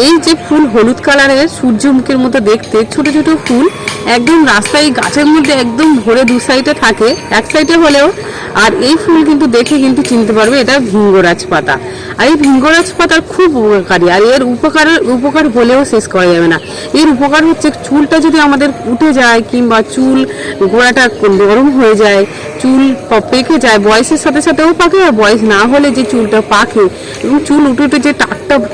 এই যে ফুল হলুদ কালারের সূর্যমুখীর মতো দেখতে, ছোট ছোট ফুল একদম রাস্তায় গাছের মধ্যে একদম ভরে দু সাইডে থাকে, এক সাইডে হলেও। আর এই ফুল কিন্তু দেখে কিন্তু চিনতে পারবে এটা ভিঙ্গরাজ পাতা। আর এই ভিঙ্গরাজ পাতার খুব উপকারী, আর এর উপকার বলেও শেষ করা যাবে না। এর উপকার হচ্ছে চুলটা যদি আমাদের উঠে যায় কিংবা চুল গোড়াটা গরম হয়ে যায়, চুল পেকে যায়, বয়সের সাথে সাথেও পাকে, আর বয়স না হলে যে চুলটা পাকে এবং চুল উঠে উঠে যে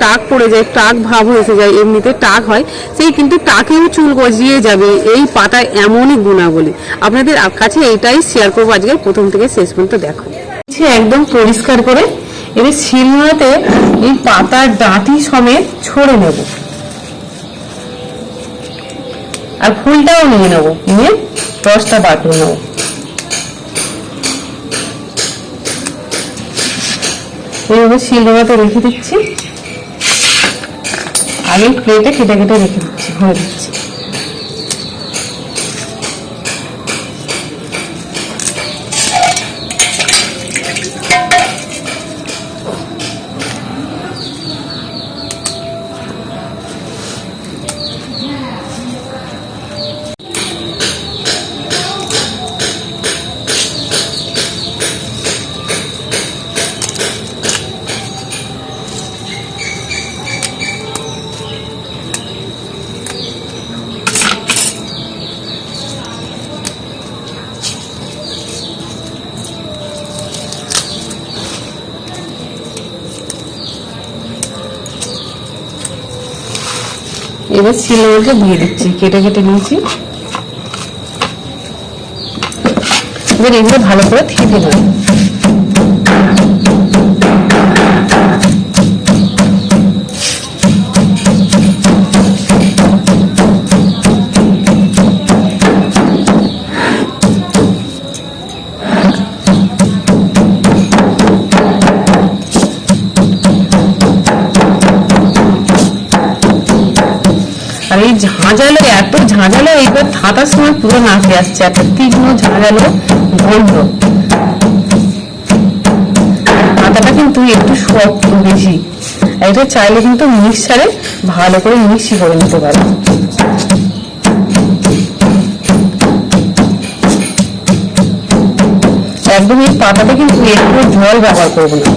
টাক পড়ে যায়, টাক ভাব এসে যায়, এমনিতে টাক হয়, সেই কিন্তু টাকেও চুল গজিয়ে যাবে এই পাতায় এমনই গুণাবলী। আপনাদের কাছে এইটাই শেয়ার করবো আজকে, প্রথম থেকে শেষ পর্যন্ত দেখো। একদম পরিষ্কার করে এবার শিলনোড়াতে এই পাতার ডাঁটি সমেত ছড়ে নেব, আর ফুলটাও নিয়ে নেবো, নিয়ে রসটা বার করে নেবো। এইভাবে শিলনোড়াতে রেখে দিচ্ছি, আগে প্লেটে কেটে কেটে রেখে দিচ্ছি, ভরে দিচ্ছি। এবার শিলনোড়াকে দিয়ে দিচ্ছি, কেটে কেটে নিয়েছি। এবার এগুলো ভালো করে থেঁতে নেব। আর এই ঝাঁঝালো, এত ঝাঁঝালো, এইবার থাতার সময় পুরো নাকে আসছে, এত তীক্ষ্ণ ঝাঁঝালো গন্ধ। পাতাটা কিন্তু একটু শক্ত বেশি, এটা চাইলে কিন্তু মিক্সারে ভালো করে মিক্সি করে নিতে পারে। একদম এই পাতাটা কিন্তু একটু জল ব্যবহার করবো না।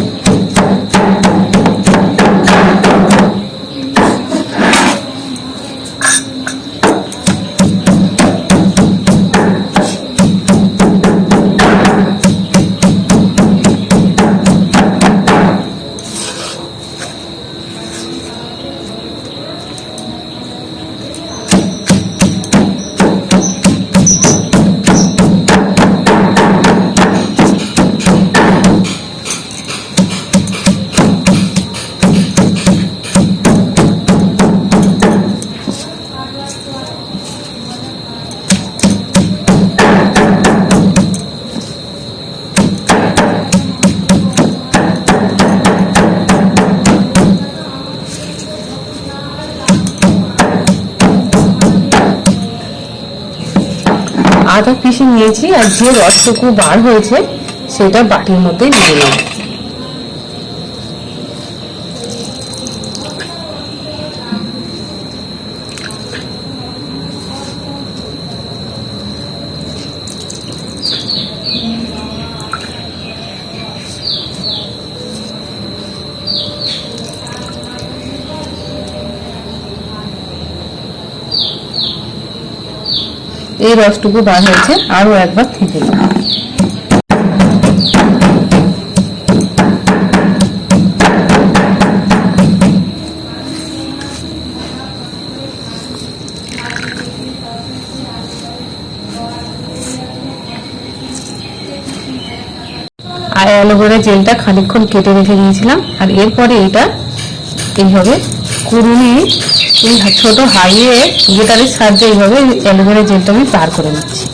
আদা পিষে নিয়েছি, আর যে রসটুকু বার হয়েছে সেটা বাটির মধ্যে নিয়ে নেব। এই রসটুকু বার হয়েছে, আরো একবার থেঁতে নেব। আর অ্যালোভেরা জেলটা খানিকক্ষণ কেটে রেখে দিয়েছিলাম, আর এরপরে এটা এইভাবে কুড়ুনি, এই ছোট হাইয়ে গেটারের সাহায্যে এইভাবে অ্যালোভেরা জেলটা আমি পার করে নিচ্ছি।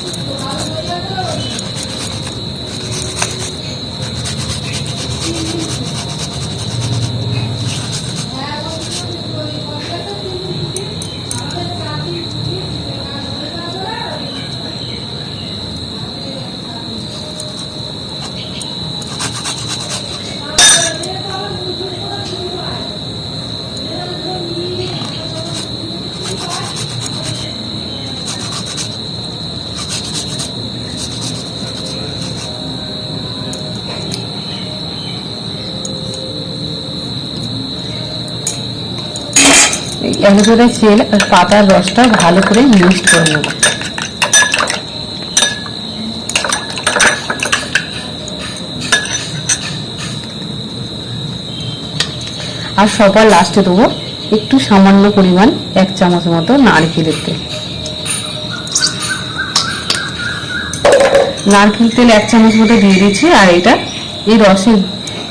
অ্যালোভেরা জেল আর পাতার রসটা ভালো করে মিক্সড করে নেব। আর সবার লাস্টে দেবো একটু সামান্য পরিমাণ 1 চামচ মতো নারকেলের তেল। নারকেল তেল 1 চামচ মতো দিয়ে দিচ্ছি, আর এটা এই রসের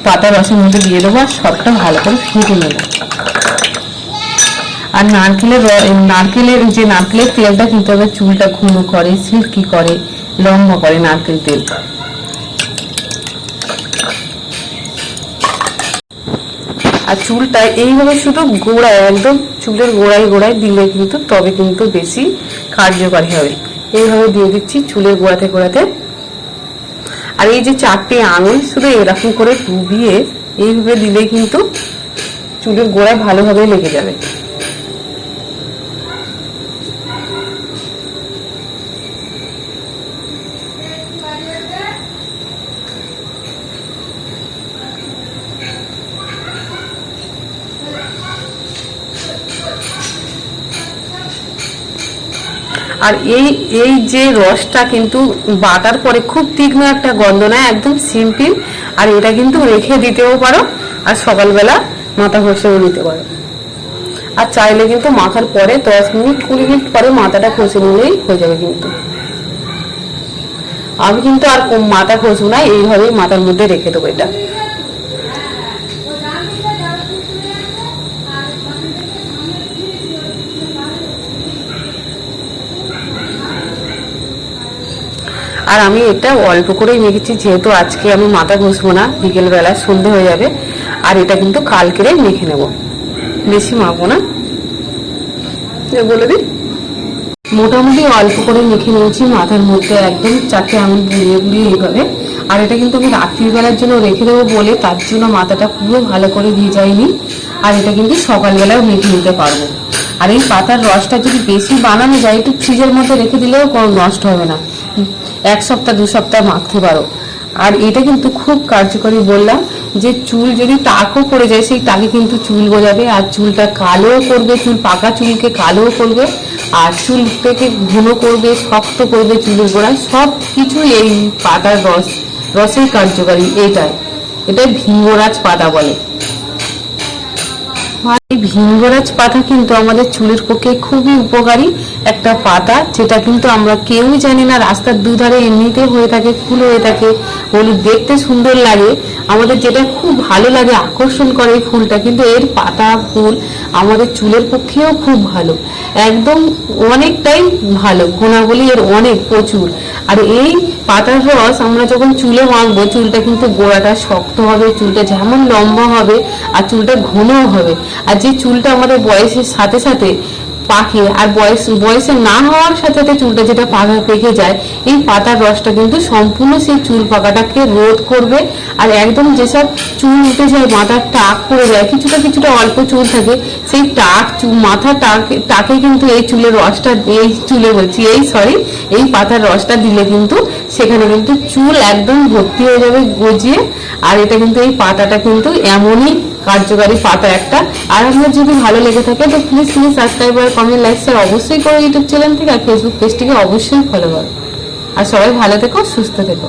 পাতা রসের মধ্যে দিয়ে দেবো আর সবটা ভালো করে ফেটে নেব। আর নারকেলের তেলটা কিন্তু আবার চুলটা ঘন করে, সিল্কি করে, লম্বা করে নারকেল তেল। আর চুলটা এইভাবে শুধু গোড়ায়, একদম চুলের গোড়ায় দিলে কিন্তু তবে কিন্তু বেশি কার্যকরী হবে। এইভাবে দিয়ে দিচ্ছি চুলের গোড়াতে। আর এই যে 4টে আঙুল শুধু এরকম করে ডুবিয়ে এইভাবে দিলে কিন্তু চুলের গোড়ায় ভালোভাবে লেগে যাবে। আর এই যে রসটা কিন্তু বাটার পরে খুব তীক্ষ্ণ একটা গন্ধ না, একদম সিম্পল। আর এটা কিন্তু রেখে দিতেও পারো, আর সকালবেলা মাথা ঘষেও নিতে পারো। আর চাইলে কিন্তু মাথার পরে 10 মিনিট 20 মিনিট পরে মাথাটা ঘষে নিলেই হয়ে যাবে। কিন্তু আমি কিন্তু আর মাথা ঘষবো না, এইভাবেই মাথার মধ্যে রেখে দেবো এটা। আর আমি এটা অল্প করেই মেখেছি, যেহেতু আজকে আমি মাথা ঘষবো না, বিকেলবেলা সন্ধে হয়ে যাবে। আর এটা কিন্তু কালকেরে মেখে নেব, বেশি মাখবো না। বলে দিই, মোটামুটি অল্প করে মেখে নিয়েছি মাথার মধ্যে, একদম 4টে আঙুল বুলিয়ে এইভাবে। আর এটা কিন্তু আমি রাত্রিবেলার জন্য রেখে দেবো বলে তার জন্য মাথাটা পুরো ভালো করে ভিজাইনি। আর এটা কিন্তু সকালবেলাও মেখে নিতে পারবো। আর এই পাতার রসটা যদি বেশি বানানো যায়, একটু ফ্রিজের মধ্যে রেখে দিলেও কোনো নষ্ট হবে না, 1 সপ্তাহ 2 সপ্তাহ মাখতে পারো। আর এটা কিন্তু খুব কার্যকরী, বললাম যে চুল যদি টাকও পড়ে যায় সেই টাকে কিন্তু চুল গজাবে, আর চুলটা কালো করবে, চুল পাকা চুলকে কালো করবে, আর চুলটাকে ঘন করবে, শক্ত করবে, চুলের গোড়ায় সব কিছু এই পাতার রসের কার্যকারী। এটাই ভিঙ্গরাজ পাতা বলে। এই ভিঙ্গরাজ পাতা কিন্তু আমাদের চুলের পক্ষে খুবই উপকারী একটা পাতা, যেটা কিন্তু আমরা কেউই জানি না। রাস্তার দুধারে এমনিতে হয়ে থাকে, ফুল হয়ে থাকে, হলুদ, দেখতে সুন্দর লাগে, আমাদের যেটা খুব ভালো লাগে, আকর্ষণ করে এই ফুলটা। কিন্তু এর পাতা ফুল আমাদের চুলের পক্ষেও খুব ভালো, একদম অনেকটাই ভালো, গুণাবলী এর অনেক প্রচুর। আর এই পাতার রস আমরা যখন চুলে মাখবো, চুলটা কিন্তু গোড়াটা শক্ত হবে, চুলটা যেমন লম্বা হবে আর চুলটা ঘনও হবে। আর যে চুলটা আমাদের বয়সের সাথে সাথে পাকে, আর বয়সে না হওয়ার সাথে সাথে চুলটা যেটা পাকা পেকে যায়, এই পাতার রসটা কিন্তু সম্পূর্ণ সেই চুল পাকাটাকে রোধ করবে। আর একদম যেসব চুল উঠে যায়, মাথার টাক পড়ে যায়, কিছুটা অল্প চুল থাকে, সেই মাথার টাকে কিন্তু এই চুলের রসটা, এই পাতার রসটা দিলে কিন্তু সেখানে কিন্তু চুল একদম ভর্তি হয়ে যাবে গজিয়ে। আর এটা কিন্তু এই পাতাটা কিন্তু এমনই কার্যকারী পাতা একটা। আর আপনার যদি ভালো লেগে থাকে তো প্লিজ সাবস্ক্রাইব আর কমেন্ট, লাইক, শেয়ার অবশ্যই করো ইউটিউব চ্যানেল থেকে, আর ফেসবুক পেজটিকে অবশ্যই ফলো করো। আর সবাই ভালো থেকো, সুস্থ থেকো।